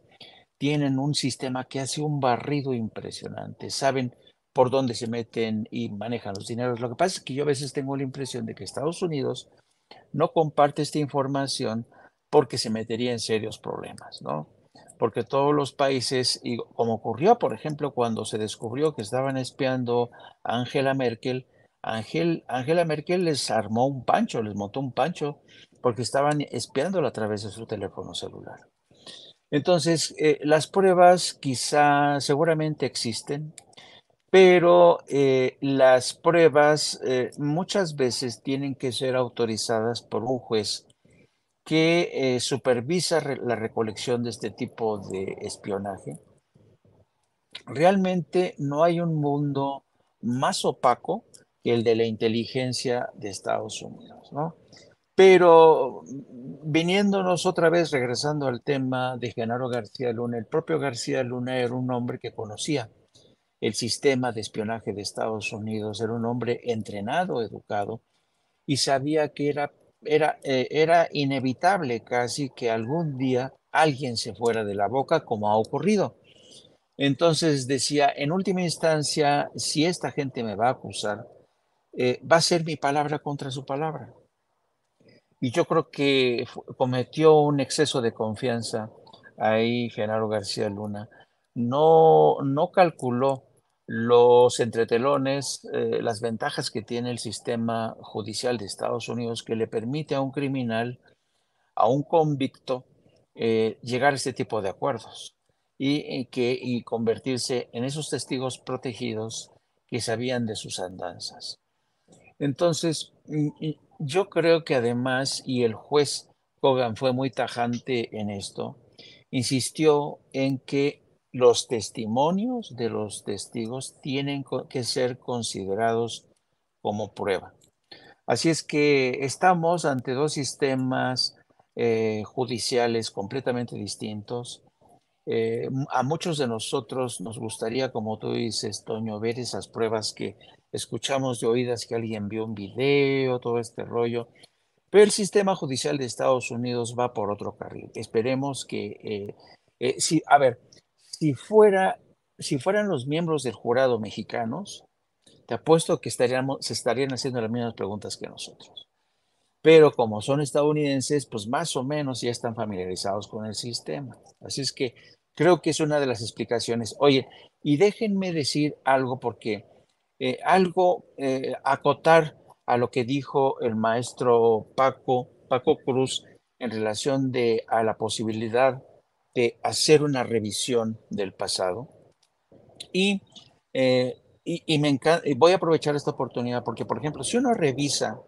tienen un sistema que hace un barrido impresionante, saben por dónde se meten y manejan los dineros. Lo que pasa es que yo a veces tengo la impresión de que Estados Unidos no comparte esta información porque se metería en serios problemas, ¿no? Porque todos los países, y como ocurrió, por ejemplo, cuando se descubrió que estaban espiando a Angela Merkel, Angela Merkel les armó un pancho, les montó un pancho, porque estaban espiándola a través de su teléfono celular. Entonces, las pruebas quizá seguramente existen, pero las pruebas muchas veces tienen que ser autorizadas por un juez que supervisa la recolección de este tipo de espionaje. Realmente no hay un mundo más opaco que el de la inteligencia de Estados Unidos, ¿no? Pero viniéndonos otra vez, regresando al tema de Genaro García Luna, el propio García Luna era un hombre que conocía el sistema de espionaje de Estados Unidos, era un hombre entrenado, educado, y sabía que era inevitable casi que algún día alguien se fuera de la boca, como ha ocurrido. Entonces decía, en última instancia, si esta gente me va a acusar, va a ser mi palabra contra su palabra. Y yo creo que cometió un exceso de confianza ahí Genaro García Luna. No calculó los entretelones, las ventajas que tiene el sistema judicial de Estados Unidos que le permite a un criminal, a un convicto, llegar a este tipo de acuerdos y convertirse en esos testigos protegidos que sabían de sus andanzas. Entonces, yo creo que además, y el juez Kogan fue muy tajante en esto, insistió en que los testimonios de los testigos tienen que ser considerados como prueba. Así es que estamos ante dos sistemas judiciales completamente distintos. A muchos de nosotros nos gustaría, como tú dices, Toño, ver esas pruebas que escuchamos de oídas que alguien vio un video, todo este rollo. Pero el sistema judicial de Estados Unidos va por otro carril. Esperemos que, a ver, si fuera, si fueran los miembros del jurado mexicanos, te apuesto que se estarían haciendo las mismas preguntas que nosotros. Pero como son estadounidenses, pues más o menos ya están familiarizados con el sistema. Así es que creo que es una de las explicaciones. Oye, y déjenme decir algo porque acotar a lo que dijo el maestro Paco Cruz en relación a la posibilidad de hacer una revisión del pasado. Y, me encanta, voy a aprovechar esta oportunidad porque, por ejemplo, si uno revisa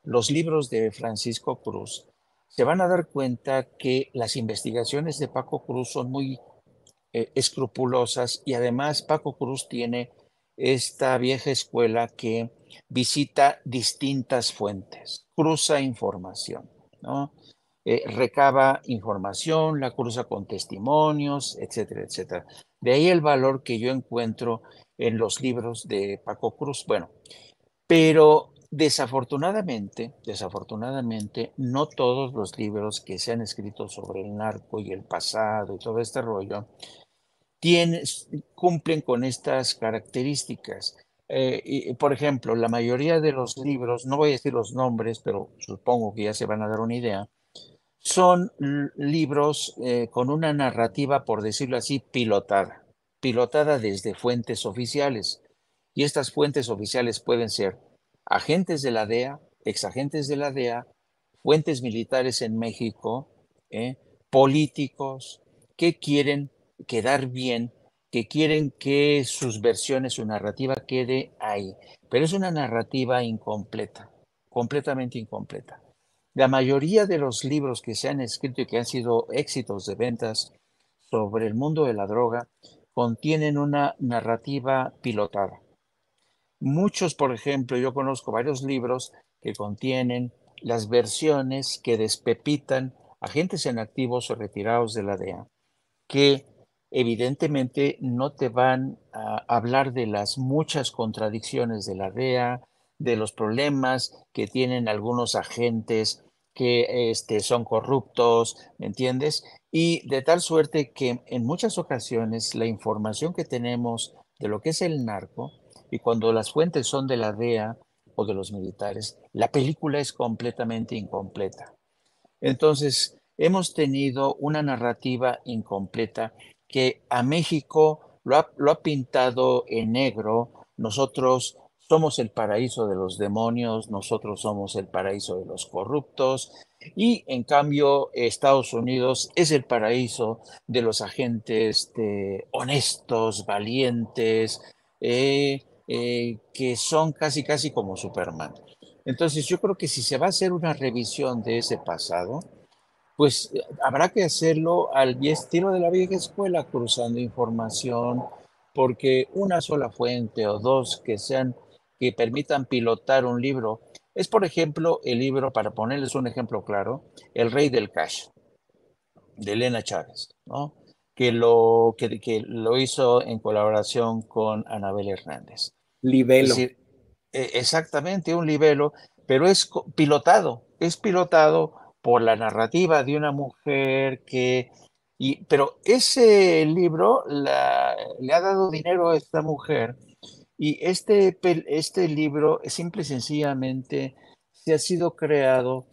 los libros de Francisco Cruz, se van a dar cuenta que las investigaciones de Paco Cruz son muy escrupulosas y además Paco Cruz tiene esta vieja escuela que visita distintas fuentes, cruza información, ¿no? Recaba información, la cruza con testimonios, etcétera, etcétera. De ahí el valor que yo encuentro en los libros de Paco Cruz. Bueno, pero desafortunadamente, no todos los libros que se han escrito sobre el narco y el pasado y todo este rollo cumplen con estas características. y, por ejemplo, la mayoría de los libros, no voy a decir los nombres, pero supongo que ya se van a dar una idea, son libros con una narrativa, por decirlo así, pilotada desde fuentes oficiales. Y estas fuentes oficiales pueden ser agentes de la DEA, exagentes de la DEA, fuentes militares en México, políticos que quieren quedar bien, que quieren que sus versiones, su narrativa quede ahí. Pero es una narrativa incompleta, completamente incompleta. La mayoría de los libros que se han escrito y que han sido éxitos de ventas sobre el mundo de la droga contienen una narrativa pilotada. Muchos, por ejemplo, yo conozco varios libros que contienen las versiones que despepitan agentes en activos o retirados de la DEA, que evidentemente no te van a hablar de las muchas contradicciones de la DEA, de los problemas que tienen algunos agentes que son corruptos, ¿me entiendes? Y de tal suerte que en muchas ocasiones la información que tenemos de lo que es el narco, y cuando las fuentes son de la DEA o de los militares, la película es completamente incompleta. Entonces, hemos tenido una narrativa incompleta que a México lo ha pintado en negro. Nosotros somos el paraíso de los demonios, nosotros somos el paraíso de los corruptos y en cambio Estados Unidos es el paraíso de los agentes honestos, valientes, que son casi casi como Superman. Entonces yo creo que si se va a hacer una revisión de ese pasado, pues habrá que hacerlo al estilo de la vieja escuela, cruzando información, porque una sola fuente o dos que permitan pilotar un libro, es por ejemplo el libro, para ponerles un ejemplo claro, El Rey del Cash, de Elena Chávez, ¿no? Que lo hizo en colaboración con Anabel Hernández. Es
Libelo.
decir, exactamente un libelo, pero es pilotado por la narrativa de una mujer pero ese libro le ha dado dinero a esta mujer y este libro simple y sencillamente se ha sido creado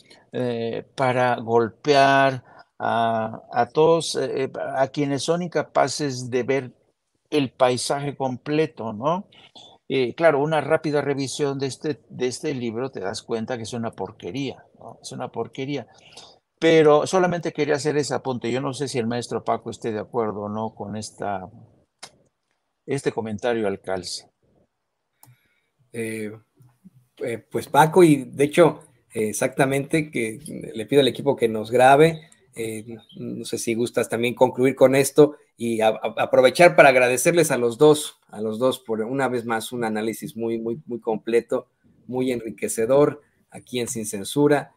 para golpear a todos, a quienes son incapaces de ver el paisaje completo, ¿no? Claro, una rápida revisión de este libro te das cuenta que es una porquería, ¿no? Es una porquería. Pero solamente quería hacer ese apunte. Yo no sé si el maestro Paco esté de acuerdo o no con este comentario al calce.
Eh, pues Paco, y de hecho, exactamente, que le pido al equipo que nos grabe. No sé si gustas también concluir con esto y aprovechar para agradecerles a los dos por una vez más un análisis muy completo, muy enriquecedor aquí en Sin Censura.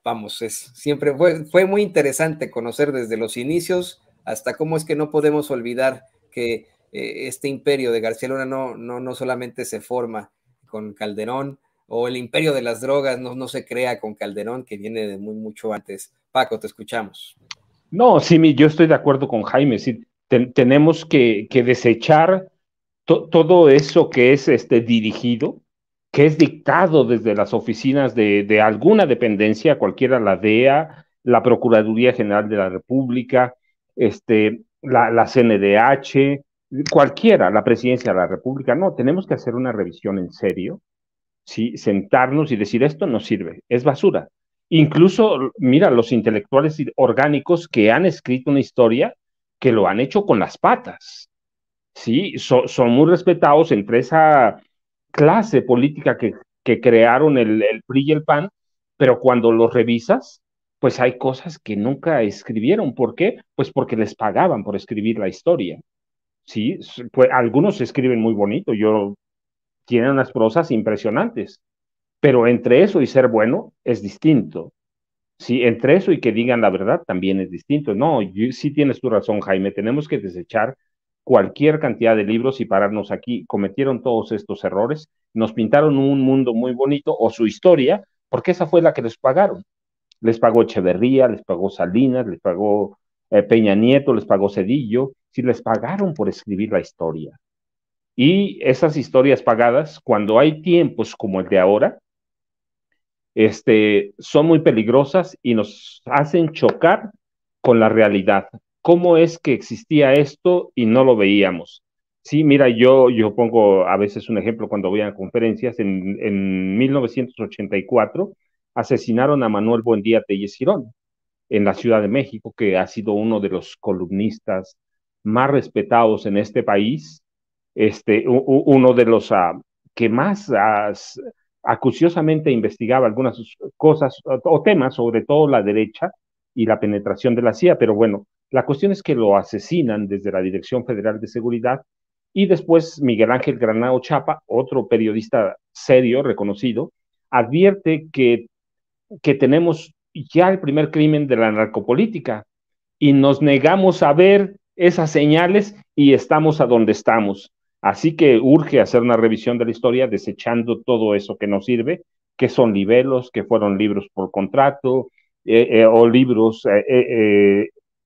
Vamos, siempre fue muy interesante conocer desde los inicios hasta cómo es que no podemos olvidar que este imperio de García Luna no solamente se forma con Calderón, o el imperio de las drogas no se crea con Calderón, que viene de mucho antes. Paco, te escuchamos.
No, sí, yo estoy de acuerdo con Jaime. Sí, tenemos que desechar todo eso que es dirigido, que es dictado desde las oficinas de alguna dependencia, cualquiera, la DEA, la Procuraduría General de la República, la CNDH, cualquiera, la Presidencia de la República. No, tenemos que hacer una revisión en serio, ¿sí? Sentarnos y decir esto no sirve, es basura. Incluso, mira, los intelectuales orgánicos que han escrito una historia, que lo han hecho con las patas, ¿sí? Son muy respetados entre esa clase política que crearon el PRI y el PAN, pero cuando los revisas, pues hay cosas que nunca escribieron. ¿Por qué? Pues porque les pagaban por escribir la historia, ¿sí? Pues algunos escriben muy bonito, tienen unas prosas impresionantes, pero entre eso y ser bueno es distinto. Sí, entre eso y que digan la verdad también es distinto. No, sí tienes tu razón, Jaime. Tenemos que desechar cualquier cantidad de libros y pararnos aquí. Cometieron todos estos errores, nos pintaron un mundo muy bonito o su historia, porque esa fue la que les pagaron. Les pagó Echeverría, les pagó Salinas, les pagó Peña Nieto, les pagó Cedillo. Sí, les pagaron por escribir la historia. Y esas historias pagadas, cuando hay tiempos como el de ahora, son muy peligrosas y nos hacen chocar con la realidad. ¿Cómo es que existía esto y no lo veíamos? Sí, mira, yo pongo a veces un ejemplo cuando voy a conferencias. En 1984 asesinaron a Manuel Buendía Telles Girón en la Ciudad de México, que ha sido uno de los columnistas más respetados en este país, uno de los que más acuciosamente investigaba algunas cosas o temas, sobre todo la derecha y la penetración de la CIA, pero bueno, la cuestión es que lo asesinan desde la Dirección Federal de Seguridad y después Miguel Ángel Granado Chapa, otro periodista serio, reconocido, advierte que tenemos ya el primer crimen de la narcopolítica y nos negamos a ver esas señales y estamos a donde estamos. Así que urge hacer una revisión de la historia desechando todo eso que no sirve, que son libelos, que fueron libros por contrato o libros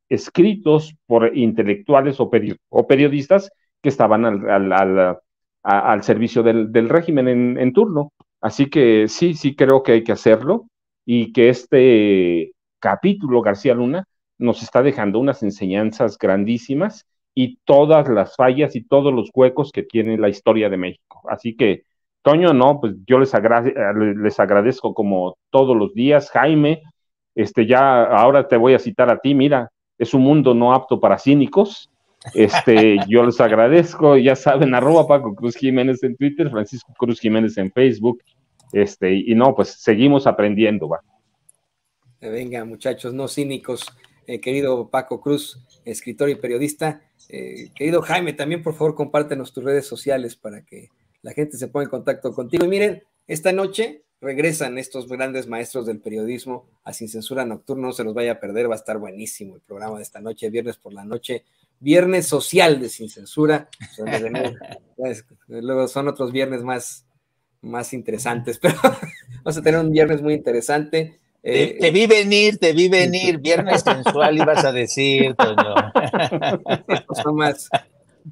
escritos por intelectuales o periodistas que estaban al servicio del régimen en turno. Así que sí creo que hay que hacerlo y que este capítulo García Luna nos está dejando unas enseñanzas grandísimas y todas las fallas y todos los huecos que tiene la historia de México. Así que, Toño, no, pues yo les agradezco como todos los días. Jaime, ya ahora te voy a citar a ti, mira, es un mundo no apto para cínicos. Yo les agradezco, ya saben, @ Paco Cruz Jiménez en Twitter, Francisco Cruz Jiménez en Facebook, y no, pues seguimos aprendiendo, va.
Venga, muchachos, no cínicos. Querido Paco Cruz, escritor y periodista. Querido Jaime, también por favor compártenos tus redes sociales para que la gente se ponga en contacto contigo. Y miren, esta noche regresan estos grandes maestros del periodismo a Sin Censura Nocturno, no se los vaya a perder, va a estar buenísimo el programa de esta noche, viernes por la noche, viernes social de Sin Censura. Luego son otros viernes más interesantes, pero vamos a tener un viernes muy interesante.
Te vi venir, viernes sensual ibas a decir, Toño.
Estos son más,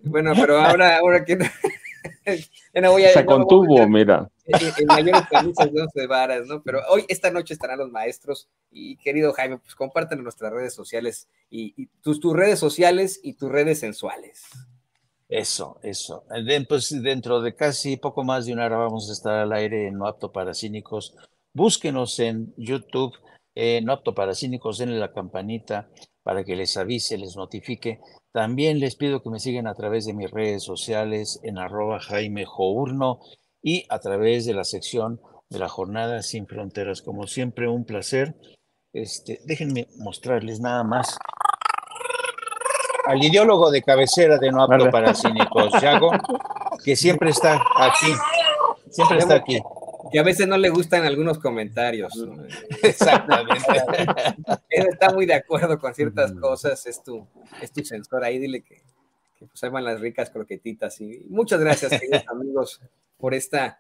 bueno, pero ahora que no voy a...
Se contuvo, mira.
En mayores camisas de 11 varas, ¿no? Pero hoy, esta noche estarán los maestros y querido Jaime, pues compártanlo en nuestras redes sociales y tus redes sociales y tus redes sensuales.
Eso. Pues dentro de casi poco más de una hora vamos a estar al aire en No Apto para Cínicos. Búsquenos en YouTube, No Apto para Cínicos, denle la campanita para que les avise, les notifique. También les pido que me sigan a través de mis redes sociales en @JaimeJourno y a través de la sección de la Jornada Sin Fronteras. Como siempre, un placer. Déjenme mostrarles nada más al ideólogo de cabecera de No Apto para Cínicos, Yago, que siempre está aquí.
Que a veces no le gustan algunos comentarios.
Exactamente.
Él está muy de acuerdo con ciertas cosas, es tu censor ahí, dile que pues ahí van las ricas croquetitas. Y muchas gracias, queridos amigos, por esta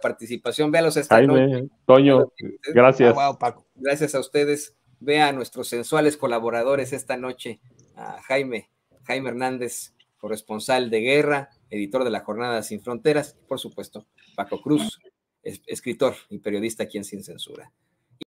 participación. Véalos esta
Jaime,
noche.
Toño, gracias.
Wow, Paco.
Gracias a ustedes. Vea a nuestros sensuales colaboradores esta noche, a Jaime Hernández, corresponsal de guerra, editor de la Jornada Sin Fronteras, y por supuesto, Paco Cruz, escritor y periodista aquí en Sin Censura.